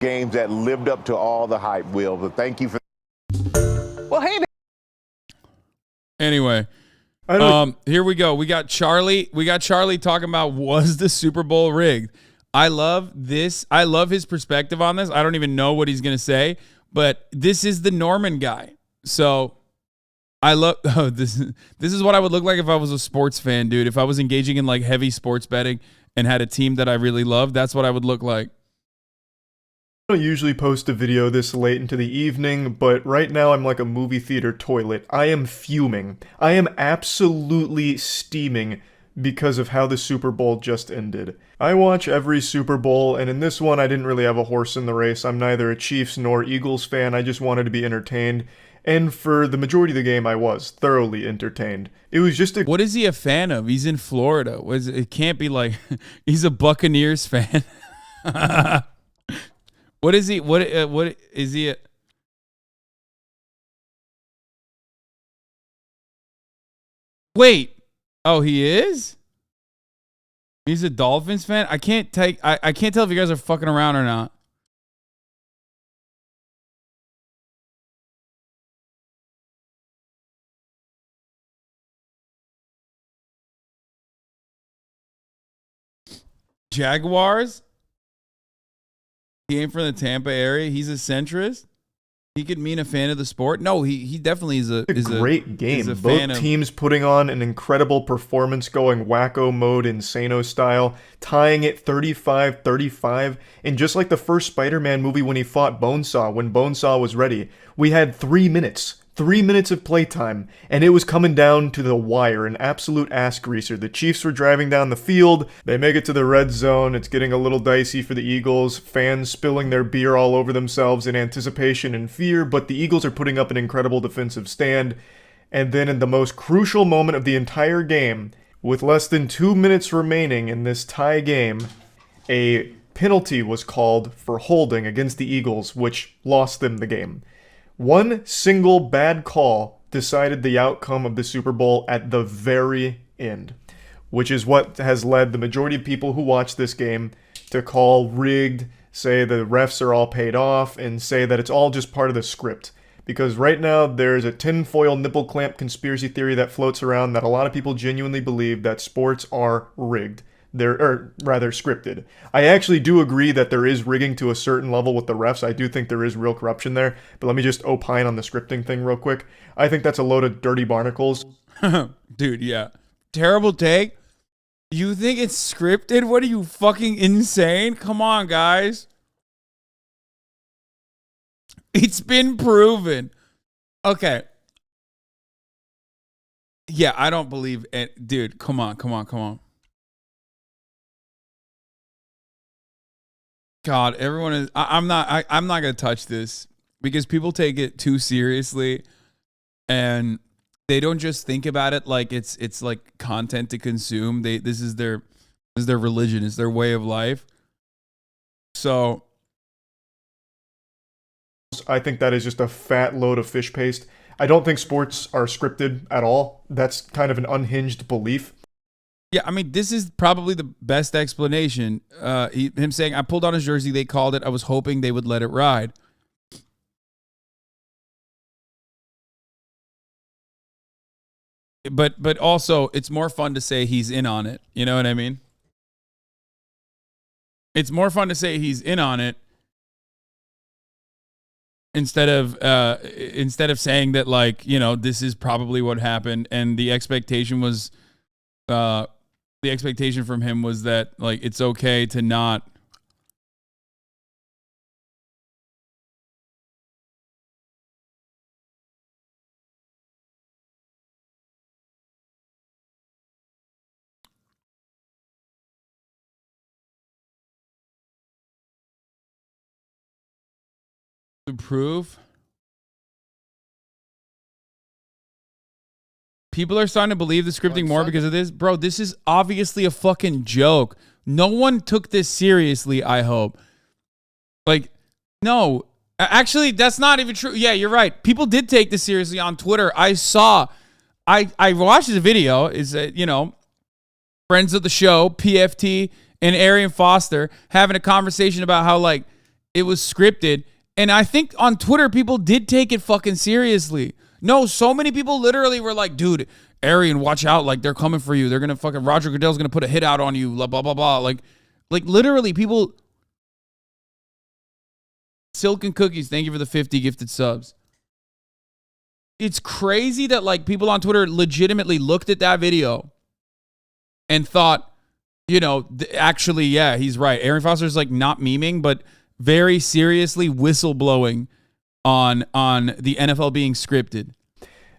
games that lived up to all the hype, Will. But thank you for. Well, hey. Anyway, here we go. We got Charlie. Talking about, was the Super Bowl rigged? I love this. I love his perspective on this. I don't even know what he's gonna say, but this is the Norman guy. So I love this. This is what I would look like if I was a sports fan, dude. If I was engaging in like heavy sports betting and had a team that I really loved, that's what I would look like. I don't usually post a video this late into the evening, but right now I'm like a movie theater toilet. I am fuming. I am absolutely steaming because of how the Super Bowl just ended. I watch every Super Bowl, and in this one I didn't really have a horse in the race. I'm neither a Chiefs nor Eagles fan. I just wanted to be entertained. And for the majority of the game, I was thoroughly entertained. It was just a... What is he a fan of? He's in Florida. It can't be like he's a Buccaneers fan. What is he? What is he? Wait. Oh, he is? He's a Dolphins fan? I can't tell if you guys are fucking around or not. Jaguars? He ain't from the Tampa area. He's a centrist. He could mean a fan of the sport. No, he definitely is a great game. Both teams putting on an incredible performance, going wacko mode, insano style, tying it 35-35. And just like the first Spider-Man movie when he fought Bonesaw, when Bonesaw was ready, we had 3 minutes. 3 minutes of playtime, and it was coming down to the wire, an absolute ass greaser. The Chiefs were driving down the field, they make it to the red zone, it's getting a little dicey for the Eagles, fans spilling their beer all over themselves in anticipation and fear, but the Eagles are putting up an incredible defensive stand, and then in the most crucial moment of the entire game, with less than 2 minutes remaining in this tie game, a penalty was called for holding against the Eagles, which lost them the game. One single bad call decided the outcome of the Super Bowl at the very end, which is what has led the majority of people who watch this game to call rigged, say the refs are all paid off, and say that it's all just part of the script. Because right now there's a tinfoil nipple clamp conspiracy theory that floats around that a lot of people genuinely believe that sports are rigged. Or rather scripted. I actually do agree that there is rigging to a certain level with the refs. I do think there is real corruption there. But let me just opine on the scripting thing real quick. I think that's a load of dirty barnacles. Dude, yeah. Terrible take. You think it's scripted? What are you, fucking insane? Come on, guys. It's been proven. Okay. Yeah, I don't believe it. Dude, come on. God, everyone is. I'm not gonna touch this because people take it too seriously, and they don't just think about it like it's like content to consume. This is their religion. It's their way of life. So, I think that is just a fat load of fish paste. I don't think sports are scripted at all. That's kind of an unhinged belief. Yeah, I mean, this is probably the best explanation. Him saying, I pulled on his jersey, they called it, I was hoping they would let it ride. But also, it's more fun to say he's in on it. You know what I mean? It's more fun to say he's in on it instead of saying that, like, you know, this is probably what happened, and the expectation was... the expectation from him was that, like, it's okay to not. To prove. People are starting to believe the scripting more because of this. Bro, this is obviously a fucking joke. No one took this seriously, I hope. Like, no. Actually, that's not even true. Yeah, you're right. People did take this seriously on Twitter. I watched the video. Is you know, friends of the show, PFT and Arian Foster having a conversation about how, like, it was scripted. And I think on Twitter, people did take it fucking seriously. No, so many people literally were like, dude, Arian, watch out. Like, they're coming for you. They're going to fucking, Roger Goodell's going to put a hit out on you. Blah, blah, blah, blah. Like literally people. Silk and Cookies, thank you for the 50 gifted subs. It's crazy that like people on Twitter legitimately looked at that video and thought, you know, actually, yeah, he's right. Arian Foster's like not memeing, but very seriously whistleblowing on the NFL being scripted.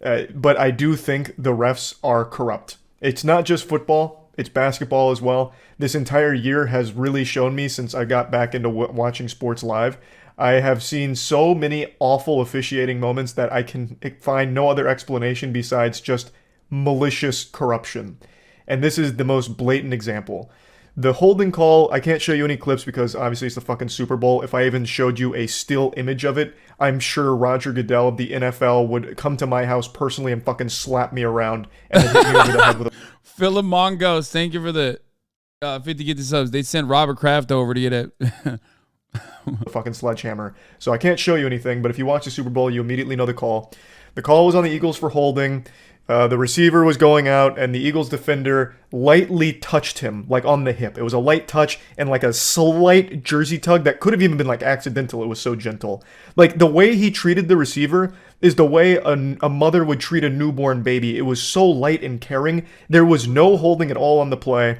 But I do think the refs are corrupt. It's not just football, it's basketball as well. This entire year has really shown me, since I got back into watching sports live, I have seen so many awful officiating moments that I can find no other explanation besides just malicious corruption. And this is the most blatant example. The holding call, I can't show you any clips because obviously it's the fucking Super Bowl. If I even showed you a still image of it, I'm sure Roger Goodell of the NFL would come to my house personally and fucking slap me around and hit me over the head with a... Philemongos, thank you for the 50 get the subs. They sent Robert Kraft over to get it. a fucking sledgehammer. So I can't show you anything, but if you watch the Super Bowl, you immediately know the call. The call was on the Eagles for holding. The receiver was going out, and the Eagles defender lightly touched him, like on the hip. It was a light touch and like a slight jersey tug that could have even been like accidental. It was so gentle. Like the way he treated the receiver is the way a mother would treat a newborn baby. It was so light and caring. There was no holding at all on the play.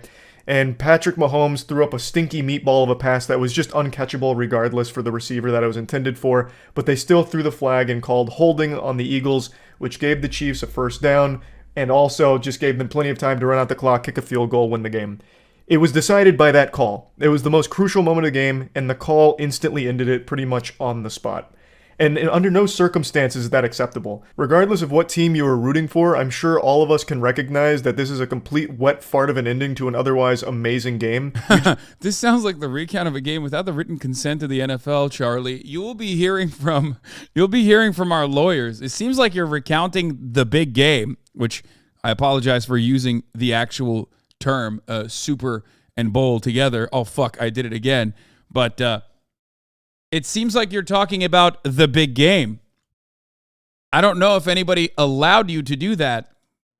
And Patrick Mahomes threw up a stinky meatball of a pass that was just uncatchable regardless for the receiver that it was intended for, but they still threw the flag and called holding on the Eagles, which gave the Chiefs a first down and also just gave them plenty of time to run out the clock, kick a field goal, win the game. It was decided by that call. It was the most crucial moment of the game, and the call instantly ended it pretty much on the spot. And under no circumstances is that acceptable. Regardless of what team you are rooting for, I'm sure all of us can recognize that this is a complete wet fart of an ending to an otherwise amazing game. This sounds like the recount of a game without the written consent of the NFL, Charlie. You'll be hearing from our lawyers. It seems like you're recounting the big game, which I apologize for using the actual term Super and Bowl together. Oh fuck, I did it again. But it seems like you're talking about the big game. I don't know if anybody allowed you to do that.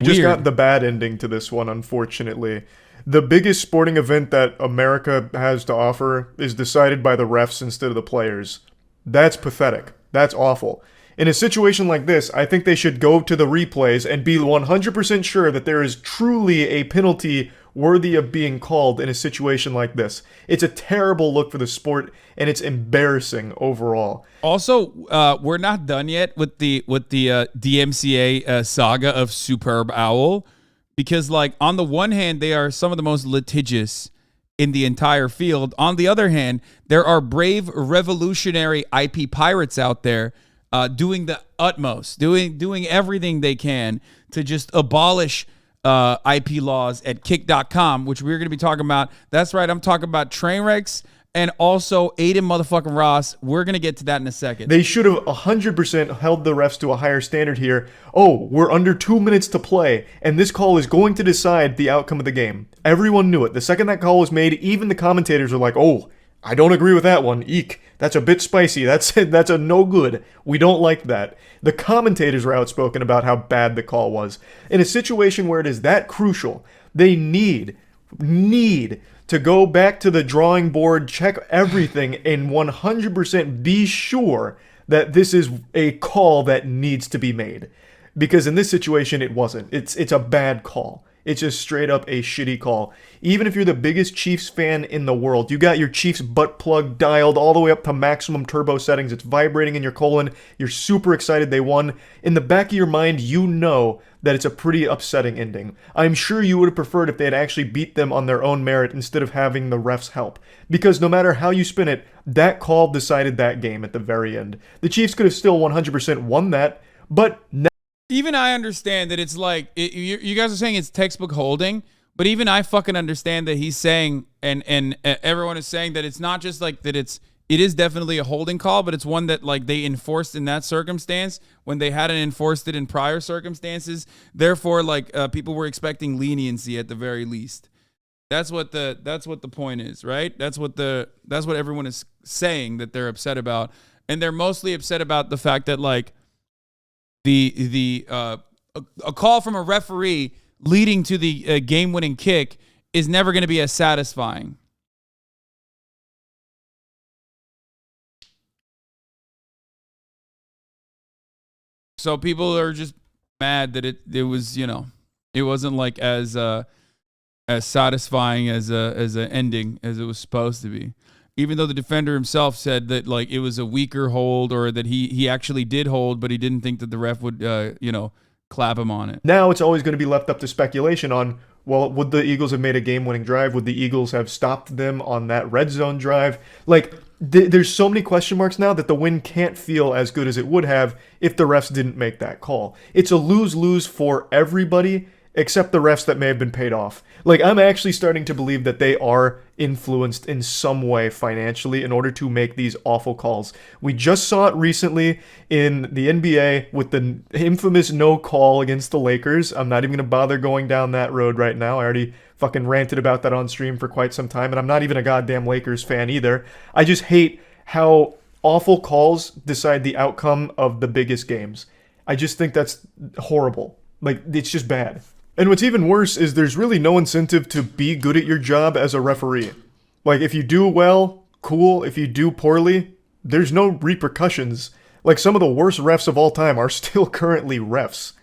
Just got the bad ending to this one, unfortunately. The biggest sporting event that America has to offer is decided by the refs instead of the players. That's pathetic. That's awful. In a situation like this, I think they should go to the replays and be 100% sure that there is truly a penalty worthy of being called in a situation like this. It's a terrible look for the sport, and it's embarrassing overall. Also, we're not done yet with the DMCA saga of Superb Owl, because like on the one hand, they are some of the most litigious in the entire field. On the other hand, there are brave revolutionary IP pirates out there doing the utmost, doing everything they can to just abolish IP laws at kick.com, which we're going to be talking about. That's right. I'm talking about Trainwrecks and also Aiden motherfucking Ross. We're going to get to that in a second. They should have 100% held the refs to a higher standard here. Oh, we're under 2 minutes to play, and this call is going to decide the outcome of the game. Everyone knew it. The second that call was made, even the commentators were like, oh, I don't agree with that one. Eek. That's a bit spicy. That's a no good. We don't like that. The commentators were outspoken about how bad the call was. In a situation where it is that crucial, they need to go back to the drawing board, check everything, and 100% be sure that this is a call that needs to be made. Because in this situation, it wasn't. It's a bad call. It's just straight up a shitty call. Even if you're the biggest Chiefs fan in the world, you got your Chiefs butt plug dialed all the way up to maximum turbo settings. It's vibrating in your colon. You're super excited they won. In the back of your mind, you know that it's a pretty upsetting ending. I'm sure you would have preferred if they had actually beat them on their own merit instead of having the refs help. Because no matter how you spin it, that call decided that game at the very end. The Chiefs could have still 100% won that, but even I understand that it's like, you guys are saying it's textbook holding, but even I fucking understand that he's saying, and everyone is saying that it's not just like that it is definitely a holding call, but it's one that like they enforced in that circumstance when they hadn't enforced it in prior circumstances. Therefore, like people were expecting leniency at the very least. That's what the point is, right? That's what everyone is saying that they're upset about, and they're mostly upset about the fact that like a call from a referee leading to the game-winning kick is never going to be as satisfying. So people are just mad that it was, it wasn't like as satisfying as an ending as it was supposed to be. Even though the defender himself said that like it was a weaker hold, or that he actually did hold, but he didn't think that the ref would clap him on it. Now it's always going to be left up to speculation on, well, would the Eagles have made a game-winning drive? Would the Eagles have stopped them on that red zone drive? Like, there's so many question marks now that the win can't feel as good as it would have if the refs didn't make that call. It's a lose-lose for everybody except the refs that may have been paid off. Like, I'm actually starting to believe that they are influenced in some way financially in order to make these awful calls. We just saw it recently in the NBA with the infamous no call against the Lakers. I'm not even going to bother going down that road right now. I already fucking ranted about that on stream for quite some time, and I'm not even a goddamn Lakers fan either. I just hate how awful calls decide the outcome of the biggest games. I just think that's horrible. Like, it's just bad. And what's even worse is there's really no incentive to be good at your job as a referee. Like, if you do well, cool. If you do poorly, there's no repercussions. Like, some of the worst refs of all time are still currently refs.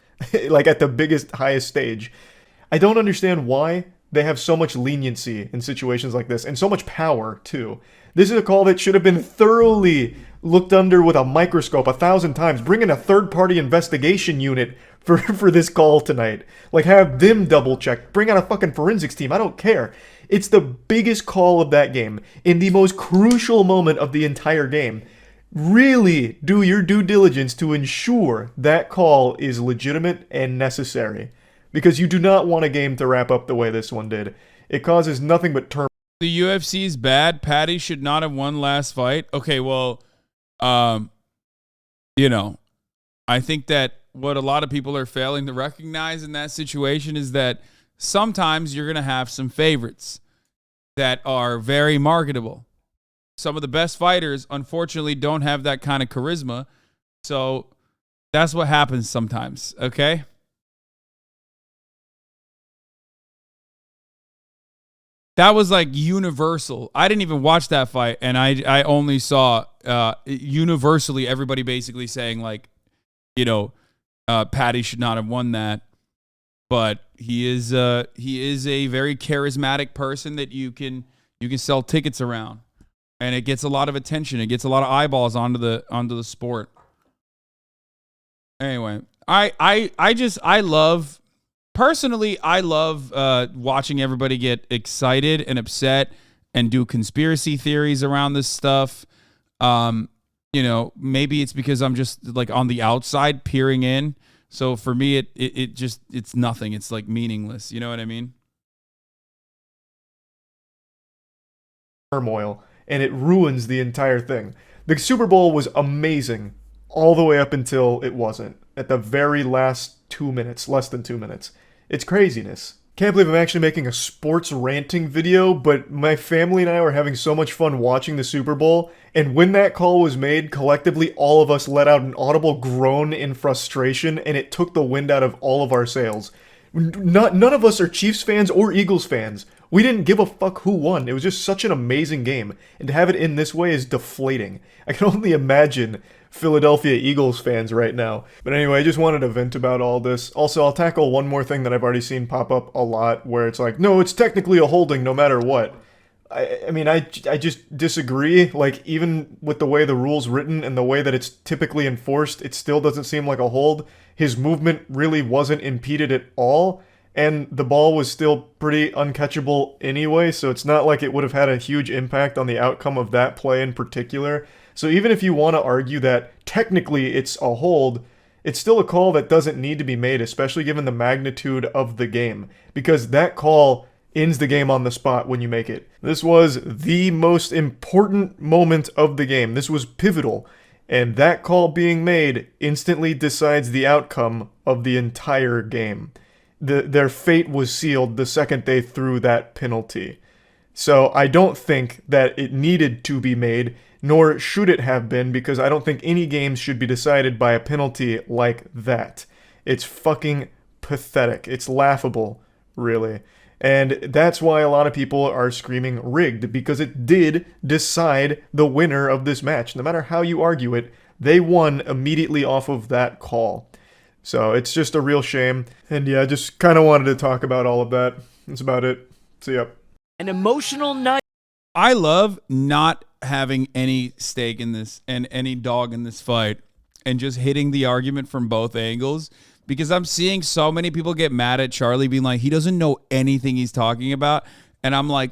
Like, at the biggest, highest stage. I don't understand why they have so much leniency in situations like this, and so much power, too. This is a call that should have been thoroughly looked under with a microscope 1,000 times. Bring in a third-party investigation unit for this call tonight. Like, have them double-check. Bring out a fucking forensics team. I don't care. It's the biggest call of that game, in the most crucial moment of the entire game. Really do your due diligence to ensure that call is legitimate and necessary. Because you do not want a game to wrap up the way this one did. It causes nothing but turmoil. The UFC is bad. Patty should not have won last fight. Okay, well, I think that what a lot of people are failing to recognize in that situation is that sometimes you're going to have some favorites that are very marketable. Some of the best fighters, unfortunately, don't have that kind of charisma. So that's what happens sometimes, okay? That was like universal. I didn't even watch that fight, and I only saw universally everybody basically saying like, Patty should not have won that, but he is a very charismatic person that you can sell tickets around, and it gets a lot of attention. It gets a lot of eyeballs onto the sport. Anyway, I love watching everybody get excited and upset and do conspiracy theories around this stuff. Maybe it's because I'm just like on the outside peering in. So for me, it's nothing. It's like meaningless. You know what I mean? Turmoil, and it ruins the entire thing. The Super Bowl was amazing all the way up until it wasn't. At the very last 2 minutes, less than 2 minutes. It's craziness. Can't believe I'm actually making a sports ranting video, but my family and I were having so much fun watching the Super Bowl, and when that call was made, collectively all of us let out an audible groan in frustration, and it took the wind out of all of our sails. None of us are Chiefs fans or Eagles fans. We didn't give a fuck who won. It was just such an amazing game, and to have it in this way is deflating. I can only imagine Philadelphia Eagles fans right now. But anyway, I just wanted to vent about all this. Also, I'll tackle one more thing that I've already seen pop up a lot, where it's like, no, it's technically a holding no matter what. I just disagree. Like, even with the way the rule's written and the way that it's typically enforced, it still doesn't seem like a hold. His movement really wasn't impeded at all, and the ball was still pretty uncatchable anyway, so it's not like it would have had a huge impact on the outcome of that play in particular. So even if you want to argue that technically it's a hold, it's still a call that doesn't need to be made, especially given the magnitude of the game, because that call ends the game on the spot when you make it. This was the most important moment of the game. This was pivotal, and that call being made instantly decides the outcome of the entire game. their fate was sealed the second they threw that penalty. So I don't think that it needed to be made, nor should it have been, because I don't think any games should be decided by a penalty like that. It's fucking pathetic. It's laughable, really. And that's why a lot of people are screaming rigged, because it did decide the winner of this match. No matter how you argue it, they won immediately off of that call. So it's just a real shame. And yeah, just kind of wanted to talk about all of that. That's about it. See ya. An emotional night. I love not having any stake in this and any dog in this fight and just hitting the argument from both angles, because I'm seeing so many people get mad at Charlie being like, he doesn't know anything he's talking about. And I'm like,